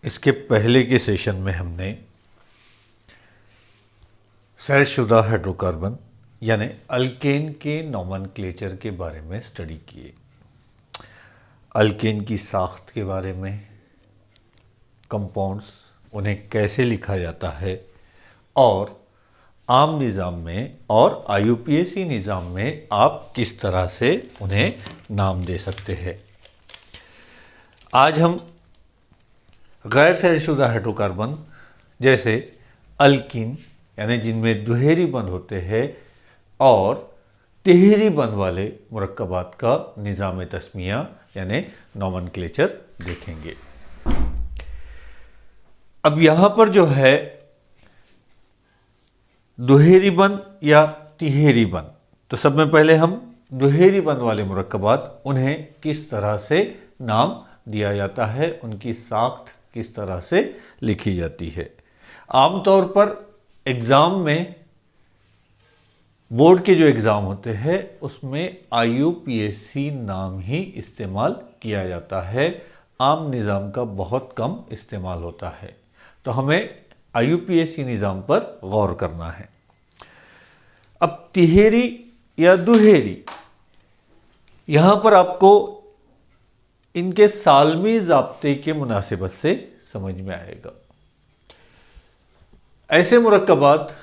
इसके पहले के सेशन में हमने सैरशुदा हाइड्रोकार्बन यानी अल्केन के नोमेनक्लेचर के बारे में स्टडी किए। अल्केन की साख्त के बारे में, कंपाउंड्स उन्हें कैसे लिखा जाता है और आम निज़ाम में और आईयूपीएसी निज़ाम में आप किस तरह से उन्हें नाम दे सकते हैं। आज हम गैर सैरशुदा हाइड्रोकार्बन जैसे अल्कीन यानी जिनमें दुहेरी बंध होते हैं और तिहरी बंध वाले मुरक्कबात का निज़ाम तस्मिया यानी नोमेनक्लेचर देखेंगे। अब यहाँ पर जो है दुहेरी बंध या तिहरी बंध, तो सब में पहले हम दुहेरी बंध वाले मुरक्कबात उन्हें किस तरह से नाम दिया जाता है, उनकी साख्त किस तरह से लिखी जाती है। आमतौर पर एग्ज़ाम में, बोर्ड के जो एग्ज़ाम होते हैं उसमें आईयूपीएसी नाम ही इस्तेमाल किया जाता है, आम निज़ाम का बहुत कम इस्तेमाल होता है। तो हमें आईयूपीएसी निज़ाम पर गौर करना है। अब तिहेरी या दुहेरी, यहाँ पर आपको इनके सालमी ज़ाब्ते के मुनासिबत से समझ में आएगा। ऐसे मुरक्कबात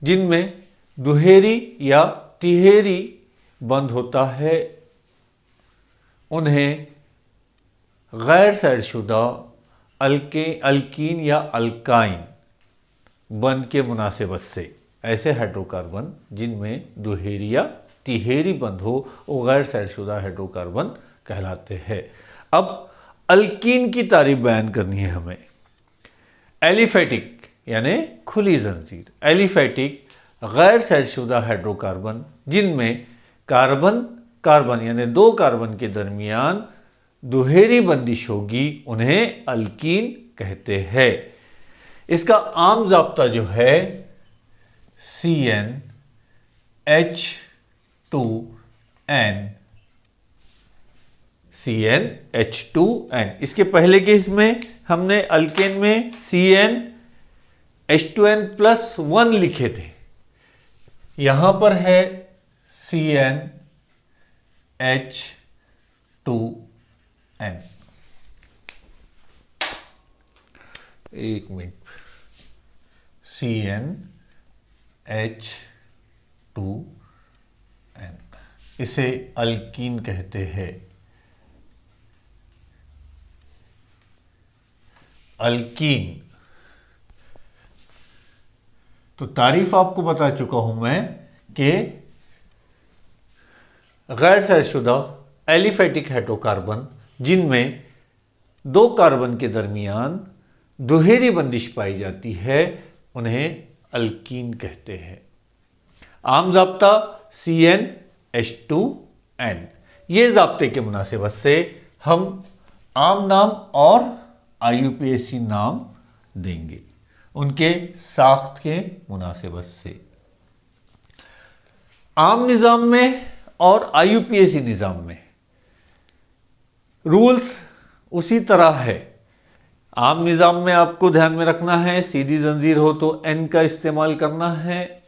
जिनमें दुहेरी या तिहेरी बंध होता है उन्हें गैर सैरशुदा अल्कीन या अल्काइन बंध के मुनासिबत से, ऐसे हाइड्रोकार्बन जिनमें दुहेरी या तिहेरी बंध हो वो गैर सैरशुदा हाइड्रोकार्बन कहलाते हैं। अब अल्कीन की तारीफ बयान करनी है हमें। एलिफेटिक यानी खुली जंजीर, एलिफेटिक गैर सैरशुदा हाइड्रोकार्बन जिनमें कार्बन कार्बन यानी दो कार्बन के दरमियान दुहेरी बंदिश होगी उन्हें अल्कीन कहते हैं। इसका आम ज़ाब्ता जो है CnH2n, CnH2n। इसके पहले केस में हमने अल्केन में CnH2n+1 लिखे थे, यहां पर है CnH2n। एक मिनट, CnH2n, इसे अल्कीन कहते हैं। अल्कीन, तो तारीफ आपको बता चुका हूं मैं कि गैर सैरशुदा एलिफेटिक हाइड्रोकार्बन जिनमें दो कार्बन के दरमियान दुहेरी बंदिश पाई जाती है उन्हें अल्कीन कहते हैं। आम ज़ाब्ता CnH2n। ये ज़ाब्ते के मुनासिबत से हम आम नाम और आईयूपीएसी नाम देंगे उनके साख्त के मुनासिबत से। आम निज़ाम में और आईयूपीएसी निज़ाम में रूल्स उसी तरह है। आम निज़ाम में आपको ध्यान में रखना है, सीधी जंजीर हो तो N का इस्तेमाल करना है,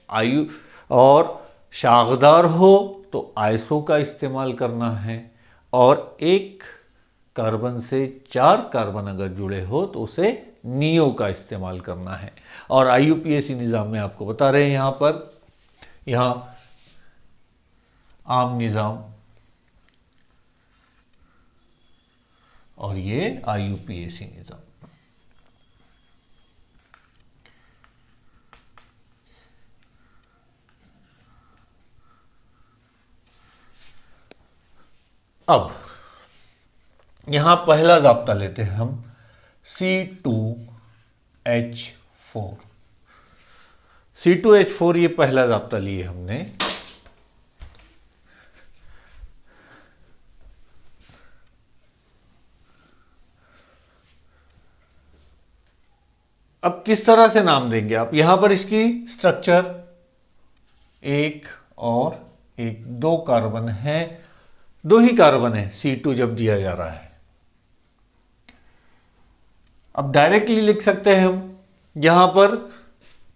और शाखदार हो तो आइसो का इस्तेमाल करना है, और एक कार्बन से 4 कार्बन अगर जुड़े हो तो उसे नियो का इस्तेमाल करना है। और आईयूपीएसी निज़ाम में आपको बता रहे हैं यहाँ आम निज़ाम और ये आईयूपीएसी निज़ाम। अब यहां पहला ज़ाब्ता लेते हैं हम C2H4। C2H4 ये पहला ज़ाब्ता लिए हमने। अब किस तरह से नाम देंगे आप, यहां पर इसकी स्ट्रक्चर एक और एक, दो कार्बन है, दो ही कार्बन है C2 जब दिया जा रहा है। अब डायरेक्टली लिख सकते हैं हम, यहां पर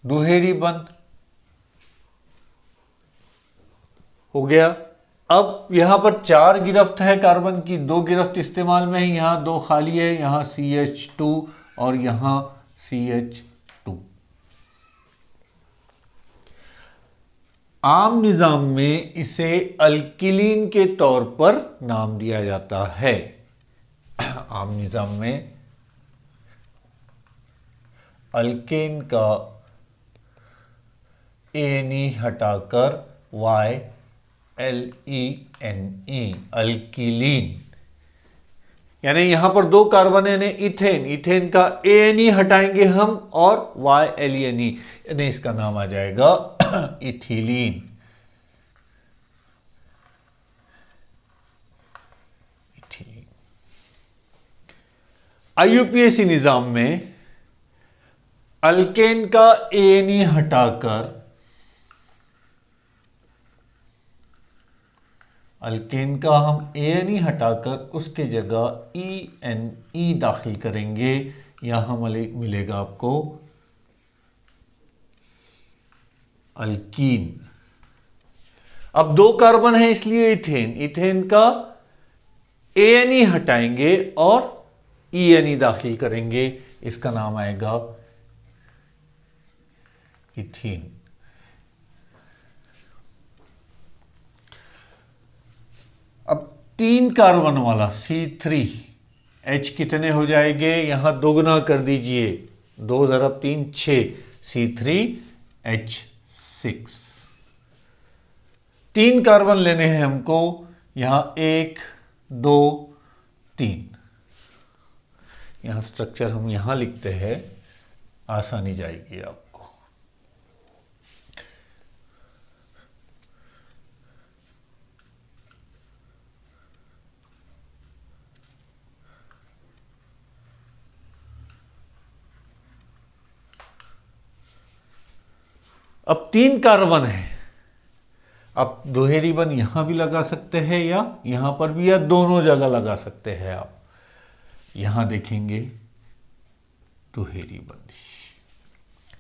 दुहेरी बंध हो गया। अब यहां पर 4 गिरफ्त है कार्बन की, 2 गिरफ्त इस्तेमाल में है, यहां 2 खाली है, यहां CH2 और यहां CH2। आम निजाम में इसे अल्किलीन के तौर पर नाम दिया जाता है। आम निजाम में अल्केन का एनी हटाकर YLENE अल्किलीन, यानी यहां पर 2 कार्बन है, इथेन, इथेन का एनी हटाएंगे हम और YLENE, यानी इसका नाम आ जाएगा इथिलीन। IUPAC निजाम में अल्केन का एनी हटाकर, अल्केन का हम एनी हटाकर उसके जगह ENE दाखिल करेंगे, यहां मिलेगा आपको अल्कीन। अब 2 कार्बन है इसलिए इथेन, इथेन का एनी हटाएंगे और ENE दाखिल करेंगे, इसका नाम आएगा इथीन। अब 3 कार्बन वाला C3H कितने हो जाएंगे, यहां दोगुना कर दीजिए, 2 × 3 6, C3H6। 3 कार्बन लेने हैं हमको, यहां 1 2 3, यहां स्ट्रक्चर हम यहां लिखते हैं, आसानी जाएगी आपको। अब 3 कार्बन है, अब दुहेरी बंध यहां भी लगा सकते हैं या यहां पर भी, या दोनों जगह लगा सकते हैं आप। यहां देखेंगे दुहेरी बंदी।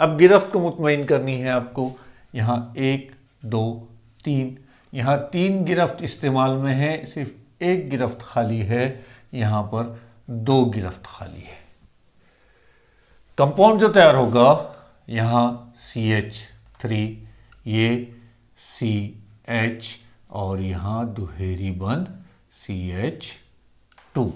अब गिरफ्त को मुतमईन करनी है आपको, यहां 1 2 3, यहां 3 गिरफ्त इस्तेमाल में है, सिर्फ 1 गिरफ्त खाली है, यहां पर 2 गिरफ्त खाली है। कंपाउंड जो तैयार होगा, यहां CH3, ये CH और यहां दुहेरी बंध CH2।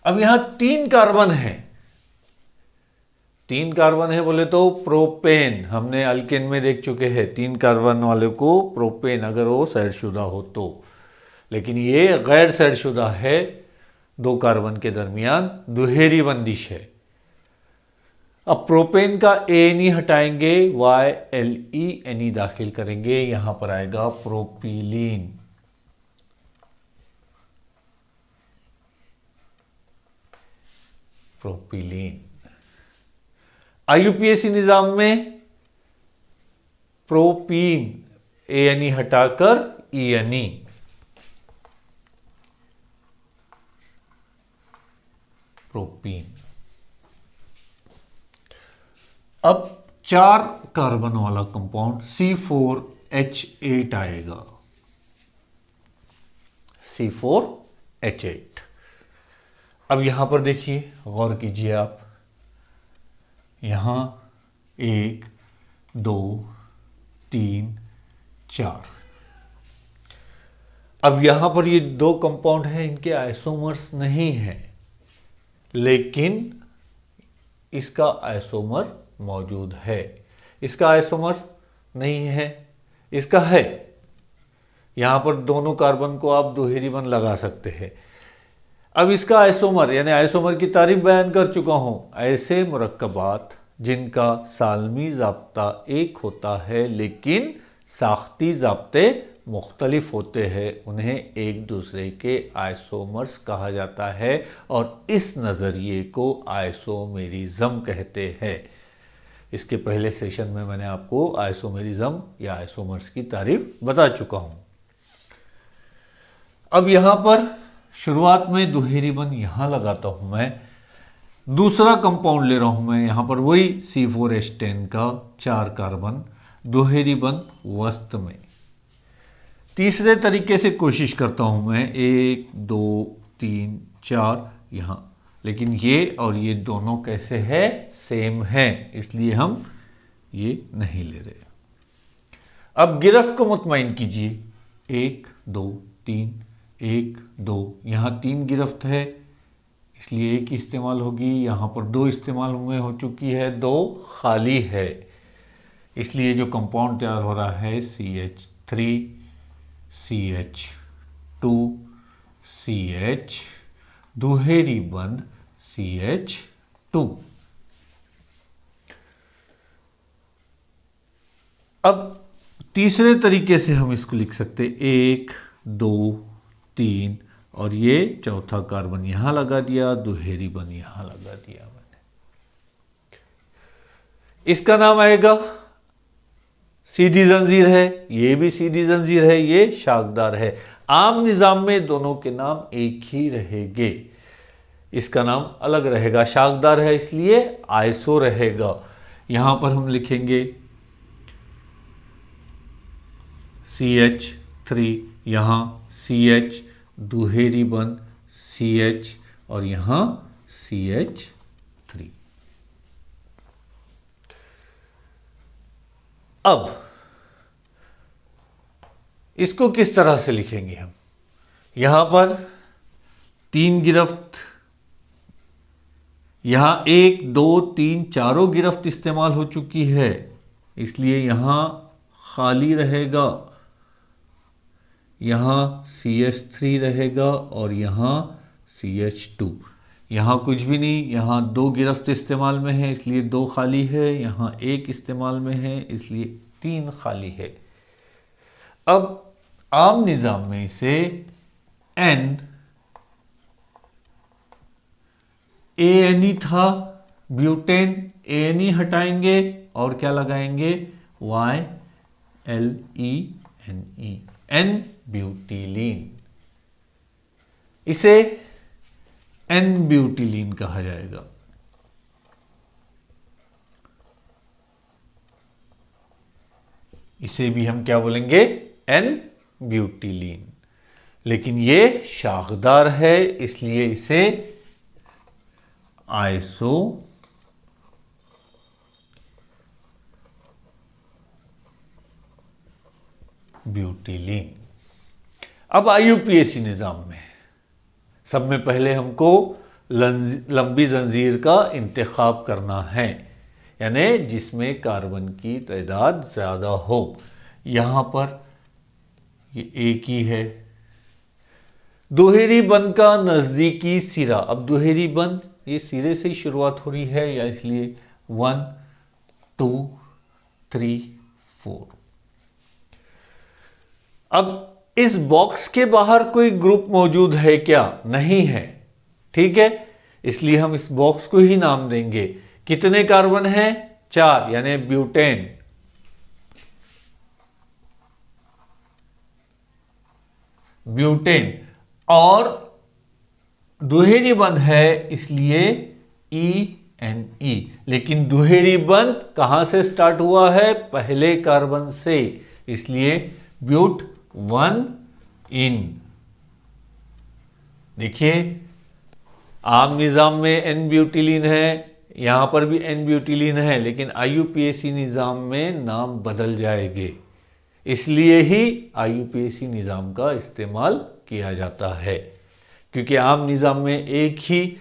अब यहां 3 कार्बन है, 3 कार्बन है बोले तो प्रोपेन, हमने अल्केन में देख चुके हैं 3 कार्बन वाले को प्रोपेन, अगर वो सैरशुदा हो तो। लेकिन ये गैर सैरशुदा है, 2 कार्बन के दरमियान दुहेरी बंदिश है। अब प्रोपेन का एनी हटाएंगे, YLENE दाखिल करेंगे, यहां पर आएगा प्रोपिलीन। प्रोपिलीन। IUPAC निजाम में प्रोपीन, एनी हटाकर ENE, प्रोपीन। अब 4 कार्बन वाला कंपाउंड C4H8 आएगा, C4H8। अब यहां पर देखिए, गौर कीजिए आप, यहां 1 2 3 4। अब यहां पर ये 2 कंपाउंड हैं, इनके आइसोमर्स नहीं हैं, लेकिन इसका आइसोमर मौजूद है। इसका आइसोमर नहीं है, इसका है। यहां पर दोनों कार्बन को आप दुहेरी बंध लगा सकते हैं। अब इसका आइसोमर, यानी आइसोमर की तारीफ बयान कर चुका हूं। ऐसे मुरक्कबात जिनका सालमी ज़ाब्ता एक होता है लेकिन साख्ती ज़ाब्ते मुख्तलिफ होते हैं, उन्हें एक दूसरे के आइसोमर्स कहा जाता है और इस नज़रिए को आइसोमेरिज्म कहते हैं। इसके पहले सेशन में मैंने आपको आइसोमेरिज्म या आइसोमर्स की तारीफ बता चुका हूं। अब यहां पर शुरुआत में दुहेरी बंध यहां लगाता हूं मैं, दूसरा कंपाउंड ले रहा हूं मैं यहां पर वही C4H10 का 4 कार्बन दुहेरी बंध वस्त में। तीसरे तरीके से कोशिश करता हूं मैं 1 2 3 4 यहां, लेकिन ये और ये दोनों कैसे है, सेम है, इसलिए हम ये नहीं ले रहे। अब गिरफ्त को मुतमईन कीजिए, 1 2 3 1 2, यहां 3 गिरफ्त है इसलिए 1 इस्तेमाल होगी, यहां पर 2 इस्तेमाल हुए हो चुकी है, 2 खाली है, इसलिए जो कंपाउंड तैयार हो रहा है CH3 CH2 CH दुहेरी बंध CH2। अब तीसरे तरीके से हम इसको लिख सकते 1 2 3 और ये चौथा कार्बन यहां लगा दिया, दुहेरी बंध यहां लगा दिया मैंने। इसका नाम आएगा सीधी जंजीर है, ये भी सीधी जंजीर है, ये शाखदार है। आम निजाम में दोनों के नाम एक ही रहेंगे, इसका नाम अलग रहेगा, शाखदार है इसलिए आइसो रहेगा। यहां पर हम लिखेंगे CH3, यहां CH दुहेरी बंध CH और यहां CH3। अब इसको किस तरह से लिखेंगे हम, यहां पर 3 गिरफ्त, यहां 1 2 3 चारों गिरफ्त इस्तेमाल हो चुकी है, इसलिए यहां खाली रहेगा, यहां CH3 रहेगा और यहां CH2। यहां कुछ भी नहीं, यहां 2 गिरफ्त इस्तेमाल में है इसलिए 2 खाली है, यहां 1 इस्तेमाल में है इसलिए 3 खाली है। अब आम निजाम में इसे ANE था, ब्यूटेन, ANE हटाएंगे और क्या लगाएंगे YLENE, N ब्यूटिलीन, इसे N ब्यूटिलीन कहा जाएगा। इसे भी हम क्या बोलेंगे, N ब्यूटिलीन, लेकिन ये शाखदार है इसलिए इसे आइसो ब्यूटिलीन। अब IUPAC निजाम में सब में पहले हमको लंबी जंजीर का इंतखाब करना है, यानी जिसमें कार्बन की तादाद ज्यादा हो। यहां पर ये एक ही है, दुहेरी बंध का नजदीकी सिरा। अब दुहेरी बंध ये सिरे से ही शुरुआत हो रही है, या इसलिए 1 2 3 4। अब इस बॉक्स के बाहर कोई ग्रुप मौजूद है क्या, नहीं है, ठीक है, इसलिए हम इस बॉक्स को ही नाम देंगे। कितने कार्बन हैं, 4, यानी ब्यूटेन। ब्यूटेन और दुहेरी बंध है इसलिए ENE, लेकिन दुहेरी बंध कहां से स्टार्ट हुआ है, पहले कार्बन से, इसलिए ब्यूट 1 इन। देखिए आम निजाम में N ब्यूटिलीन है, यहां पर भी N ब्यूटिलीन है, लेकिन IUPAC निजाम में नाम बदल जाएंगे, इसलिए ही IUPAC निजाम का इस्तेमाल किया जाता है, क्योंकि आम निजाम में एक ही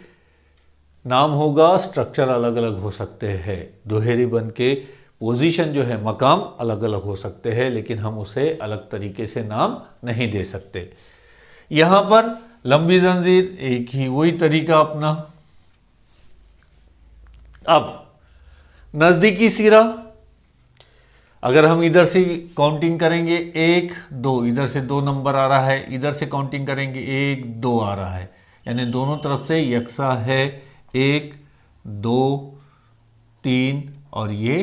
नाम होगा, स्ट्रक्चर अलग अलग हो सकते हैं। दुहेरी बंध के पोजीशन जो है, मकाम अलग अलग हो सकते हैं, लेकिन हम उसे अलग तरीके से नाम नहीं दे सकते। यहां पर लंबी जंजीर, एक ही वही तरीका अपना। अब नजदीकी सिरा, अगर हम इधर से काउंटिंग करेंगे 1 2, इधर से 2 नंबर आ रहा है, इधर से काउंटिंग करेंगे 1 2 आ रहा है, यानी दोनों तरफ से यकसा है, 1 2 3 और ये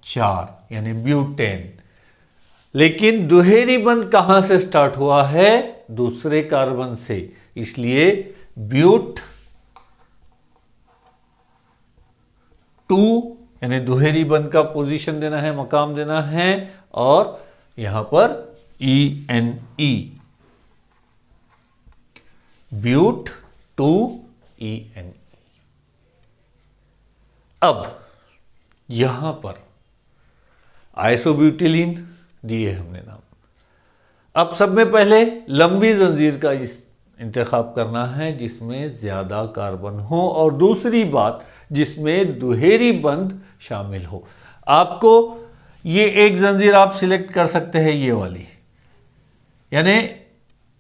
4 यानी ब्यूटेन। लेकिन दुहेरी बंध कहां से स्टार्ट हुआ है? दूसरे कार्बन से, इसलिए ब्यूट 2 यानी दुहेरी बंध का पोजीशन देना है, मकाम देना है, और यहां पर ENE, ब्यूट 2ENE। अब यहां पर आइसोब्यूटिलीन दिए हमने नाम। अब सब में पहले लंबी जंजीर का इंतखाब करना है जिसमें ज्यादा कार्बन हो, और दूसरी बात जिसमें दुहेरी बंध शामिल हो। आपको ये एक जंजीर आप सिलेक्ट कर सकते हैं, ये वाली, यानी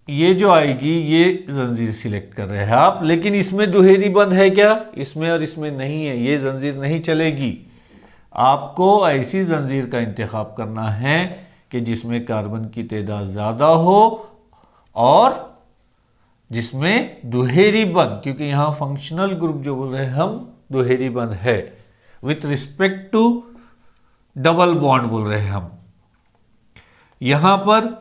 ये जो आएगी ये जंजीर सिलेक्ट कर रहे हैं आप, लेकिन इसमें दुहेरी बंध है क्या? इसमें और इसमें नहीं है, ये जंजीर नहीं चलेगी। आपको ऐसी जंजीर का इंतखाब करना है कि जिसमें कार्बन की तादाद ज़्यादा हो और जिसमें दुहेरी बंध, क्योंकि यहां फंक्शनल ग्रुप जो बोल रहे हैं हम दुहेरी बंध है, with respect to double bond बोल रहे हैं हम। यहां पर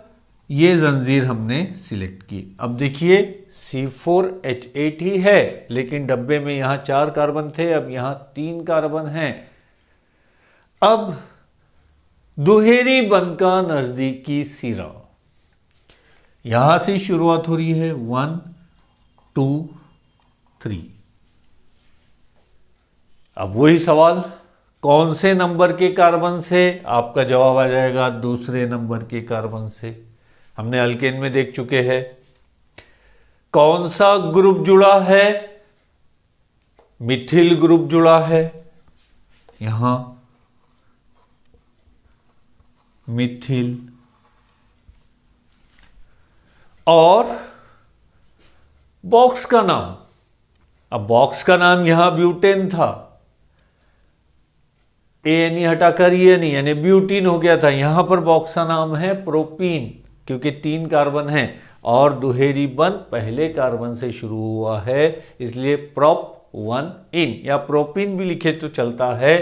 ये जंजीर हमने सिलेक्ट की। अब देखिए C4H8 ही है, लेकिन डब्बे में यहां 4 कार्बन थे, अब यहां 3 कार्बन हैं। अब दुहेरी बंध का नजदीकी सिरा, यहां से शुरुआत हो रही है 1 2 3। अब वही सवाल, कौन से नंबर के कार्बन से? आपका जवाब आ जाएगा दूसरे नंबर के कार्बन से। हमने अल्केन में देख चुके हैं। कौन सा ग्रुप जुड़ा है? मिथिल ग्रुप जुड़ा है, यहां मिथिल, और बॉक्स का नाम, अब बॉक्स का नाम यहां ब्यूटेन था, ANE हटाकर ENE यानी ब्यूटीन हो गया था। यहां पर बॉक्स का नाम है प्रोपीन, क्योंकि 3 कार्बन हैं और दुहेरी बंध पहले कार्बन से शुरू हुआ है, इसलिए प्रोप 1 इन या प्रोपीन भी लिखे तो चलता है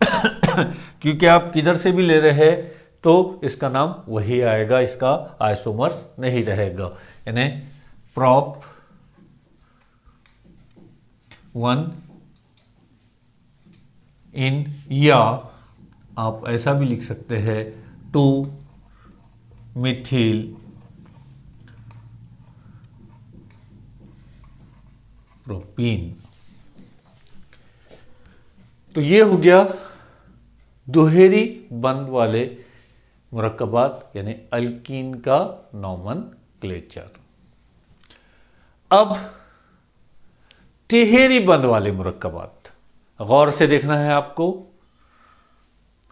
क्योंकि आप किधर से भी ले रहे हैं तो इसका नाम वही आएगा, इसका आइसोमर नहीं रहेगा, यानी प्रोप 1 इन, या आप ऐसा भी लिख सकते हैं 2 मिथिल प्रोपीन। तो ये हो गया दुहेरी बंध वाले मुरक्कबात यानी अल्कीन का नोमेनक्लेचर। अब तिहेरी बंध वाले मुरक्कबात गौर से देखना है आपको,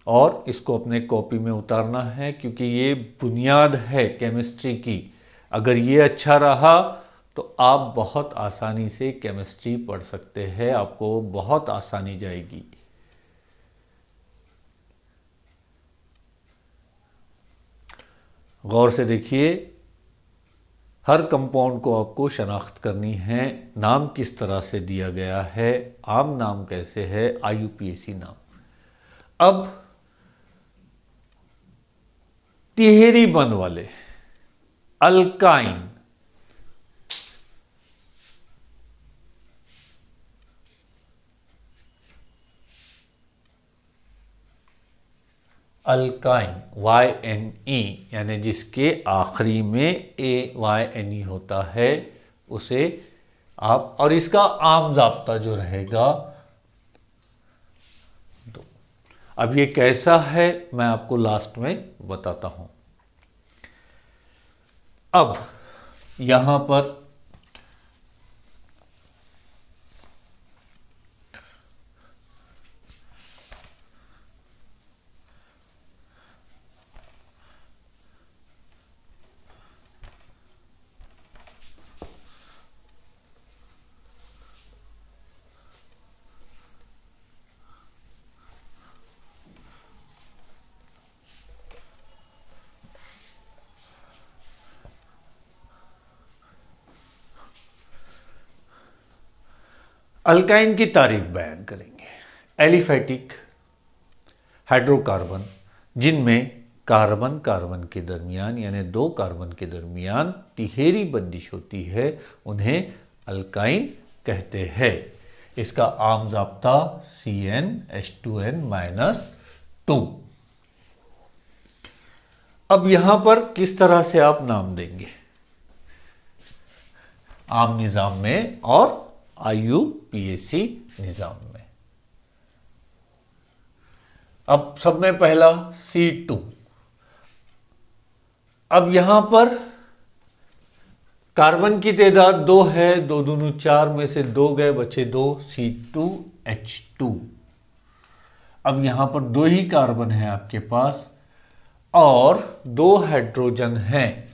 और इसको अपने कॉपी में उतारना है, क्योंकि ये बुनियाद है केमिस्ट्री की। अगर ये अच्छा रहा तो आप बहुत आसानी से केमिस्ट्री पढ़ सकते हैं, आपको बहुत आसानी जाएगी। गौर से देखिए, हर कंपाउंड को आपको शनाख्त करनी है, नाम किस तरह से दिया गया है, आम नाम कैसे है, IUPAC नाम। अब तिहेरी बंध वाले अल्काइन, अल्काइन YNE यानी जिसके आखिरी में AYNE होता है उसे आप, और इसका आम जाब्ता जो रहेगा तो अब ये कैसा है मैं आपको लास्ट में बताता हूं। अब यहां पर अल्काइन की तारीफ बयान करेंगे। एलिफेटिक, हाइड्रोकार्बन जिनमें कार्बन कार्बन के दरमियान यानी दो कार्बन के दरमियान तिहेरी बंदिश होती है उन्हें अल्काइन कहते हैं। इसका आम जाब्ता CnH2n-2। अब यहां पर किस तरह से आप नाम देंगे आम निजाम में और IUPAC निजाम में। अब सब में पहला C2। अब यहां पर कार्बन की तादाद 2 है, 2 दूनी 4 में से 2 गए, बचे 2 C2H2। अब यहां पर 2 ही कार्बन है आपके पास और 2 हाइड्रोजन हैं।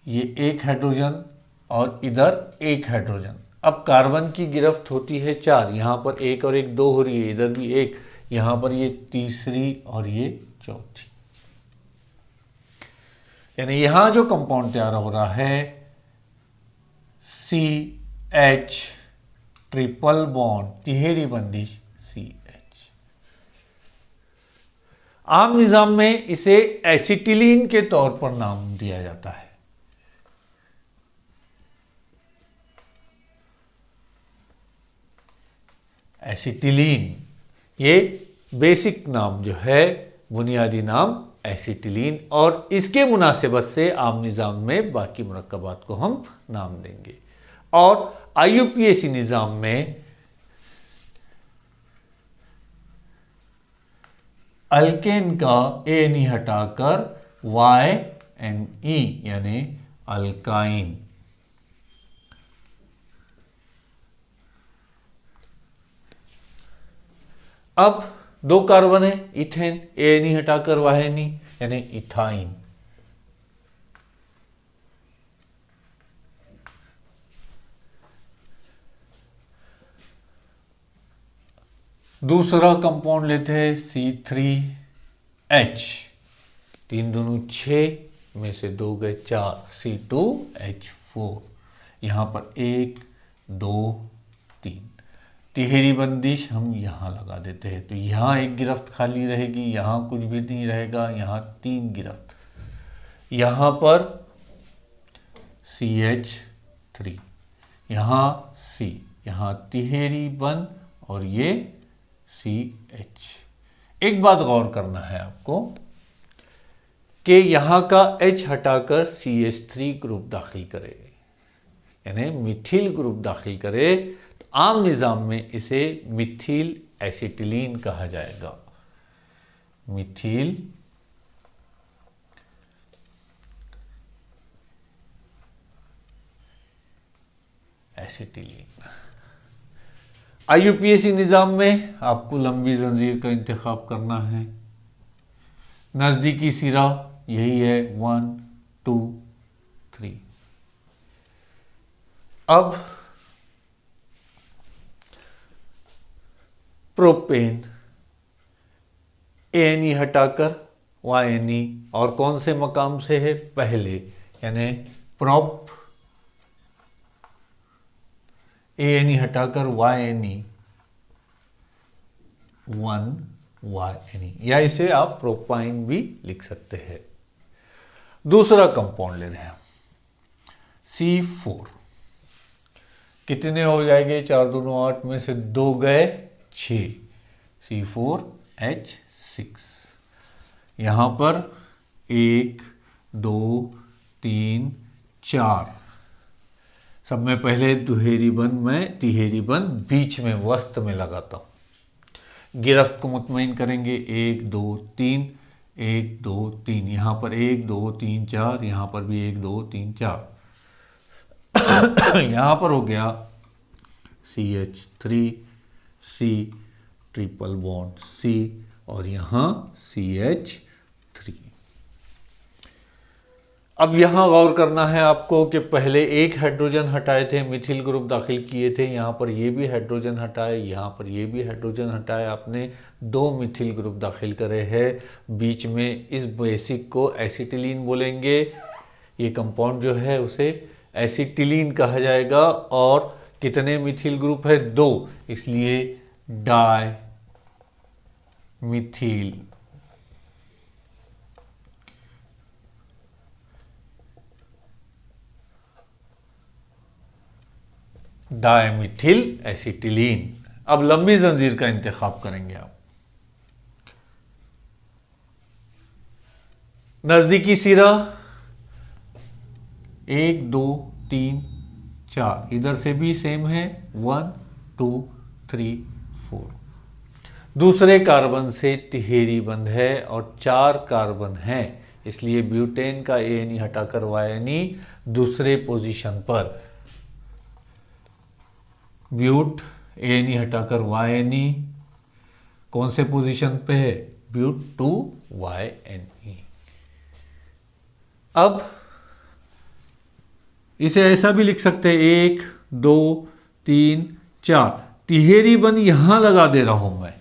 ये एक हाइड्रोजन और इधर एक हाइड्रोजन। अब कार्बन की गिरफ्त होती है 4, यहां पर 1 और 1 2 हो रही है, इधर भी 1, यहां पर ये तीसरी और ये चौथी। यानी यहां जो कंपाउंड तैयार हो रहा है CH ट्रिपल बॉन्ड तिहेरी बंदिश CH। आम निजाम में इसे एसिटिलीन के तौर पर नाम दिया जाता है। एसिटिलीन ये बेसिक नाम जो है, बुनियादी नाम एसिटिलीन, और इसके मुनासिबत से आम निज़ाम में बाकी मुरक्कबात को हम नाम देंगे। और IUPAC निज़ाम में अल्केन का ANE हटाकर YNE यानी अल्काइन। अब 2 कार्बन है, इथेन, ANE हटाकर YNE यानी इथाइन। दूसरा कंपाउंड लेते हैं C3H, 3 दूनी 6 में से 2 गए 4 C2H4। यहां पर 1 2 3 तिहेरी बंदिश हम यहां लगा देते हैं, तो यहां एक गिरफ्त खाली रहेगी, यहां कुछ भी नहीं रहेगा, यहां 3 गिरफ्त, यहां पर CH3, यहां C, यहां तिहेरी बंद और ये CH। एक बात गौर करना है आपको कि यहां का H हटाकर CH3 ग्रुप दाखिल करे यानी मिथिल ग्रुप दाखिल करे, आम निज़ाम में इसे मिथिल एसिटिलीन कहा जाएगा। मिथिल एसिटिलीन। IUPAC निज़ाम में आपको लंबी जंजीर का इंतखाब करना है। नज़दीकी सिरा यही है 1 2 3। अब प्रोपेन ANE हटाकर YNE, और कौन से मकाम से है, पहले, यानी प्रोप ANE हटाकर YNE 1 YNE, या इसे आप प्रोपाइन भी लिख सकते हैं। दूसरा कंपाउंड ले रहे हैं C4। कितने हो जाएंगे, 4 दूनी 8 में से 2 गए 6 C4H6। यहां पर 1 2 3 4, सब में पहले दुहेरी बंद में तिहेरी बंद बीच में वस्त में लगाता हूं। गिरफ्त को मुतमईन करेंगे 1 2 3 1 2 3, यहां पर 1 2 3 4, यहां पर भी 1 2 3 4। यहां पर हो गया CH3 C triple bond C और यहां CH3। अब यहां गौर करना है आपको कि पहले एक हाइड्रोजन हटाए थे, मिथिल ग्रुप दाखिल किए थे, यहां पर ये भी हाइड्रोजन हटाए, यहां पर ये भी हाइड्रोजन हटाए, आपने 2 मिथिल ग्रुप दाखिल करे हैं बीच में। इस बेसिक को एसिटिलीन बोलेंगे। ये कंपाउंड जो है उसे एसिटिलीन कहा जाएगा। और कितने मिथिल ग्रुप है, 2, इसलिए डाई मिथिल, डायमिथिल एसिटिलीन। अब लंबी जंजीर का इंतखाब करेंगे आप। नजदीकी सिरा 1 2 3 4, इधर से भी सेम है 1 2 3 4। दूसरे कार्बन से तिहेरी बंध है और 4 कार्बन है, इसलिए ब्यूटेन का एएनई हटाकर वायनी दूसरे पोजीशन पर, ब्यूट एएनई हटाकर वायनी कौन से पोजीशन पे है, ब्यूट 2 YNE। अब इसे ऐसा भी लिख सकते हैं 1 2 3 4, तिहेरी बंध यहां लगा दे रहा हूं मैं।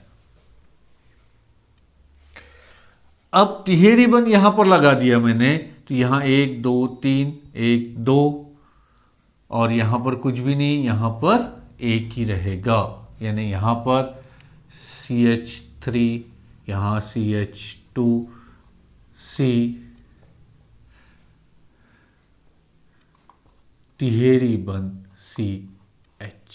अब तिहेरी बंध यहां पर लगा दिया मैंने, तो यहां 1 2 3 1 2, और यहां पर कुछ भी नहीं, यहां पर एक ही रहेगा, यानी यहां पर CH3, यहां CH2C, तिहेरी बंध CH।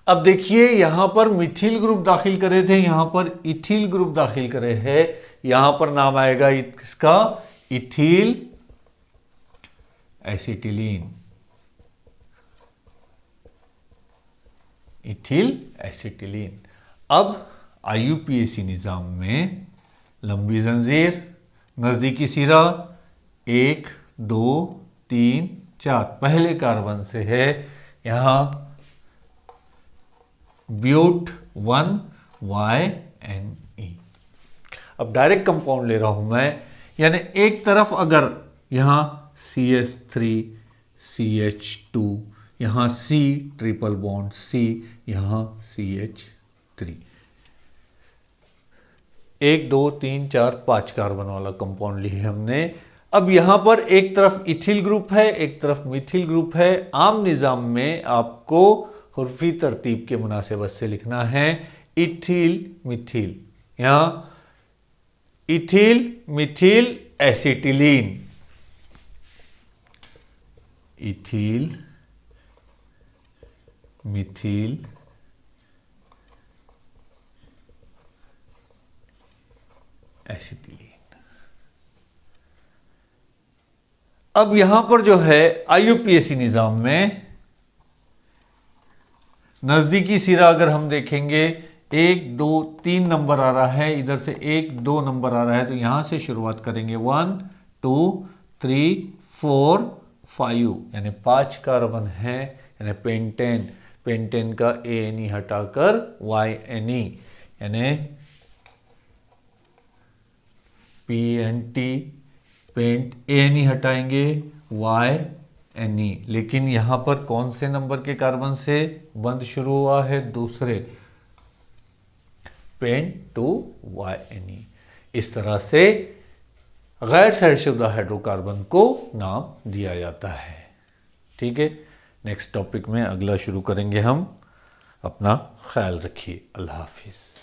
अब देखिए यहां पर मिथिल ग्रुप दाखिल करे थे, यहां पर इथिल ग्रुप दाखिल करे हैं, यहां पर नाम आएगा इसका इथिल एसिटिलीन, इथिल एसिटिलीन। अब IUPAC निज़ाम में लंबी जंजीर, नज़दीकी सिरा 1 2 3 4, पहले कार्बन से है, यहां ब्यूट 1 YNE। अब डायरेक्ट कंपाउंड ले रहा हूं मैं, यानी एक तरफ अगर यहां CH3 CH2, यहां C ट्रिपल बॉन्ड C, यहां CH3, 1 2 3 4 5 कार्बन वाला कंपाउंड लिए हमने। अब यहां पर एक तरफ इथिल ग्रुप है, एक तरफ मिथिल ग्रुप है। आम निज़ाम में आपको हुर्फी तरतीब के मुनासिबत से लिखना है इथिल मिथिल, यहां ethyl Mithil acetylene, ethyl Mithil acetylene. अब यहां पर जो है IUPAC निज़ाम में नज़दीकी सिरा अगर हम देखेंगे 1 2 3 नंबर आ रहा है, इधर से 1 2 नंबर आ रहा है, तो यहां से शुरुआत करेंगे 1 2 3 4 5, यानी 5 कार्बन है, यानी पेंटेन, पेंटेन का ANE हटाकर YNE, यानी PNT, पेंट ANE हटाएंगे YNE। लेकिन यहां पर कौन से नंबर के कार्बन से बंध शुरू हुआ है, दूसरे, पेंट 2 YNE। इस तरह से गैर शादीशुदा हाइड्रोकार्बन को नाम दिया जाता है। ठीक है, नेक्स्ट टॉपिक में अगला शुरू करेंगे हम। अपना ख्याल रखिए। अल्लाह हाफिज़।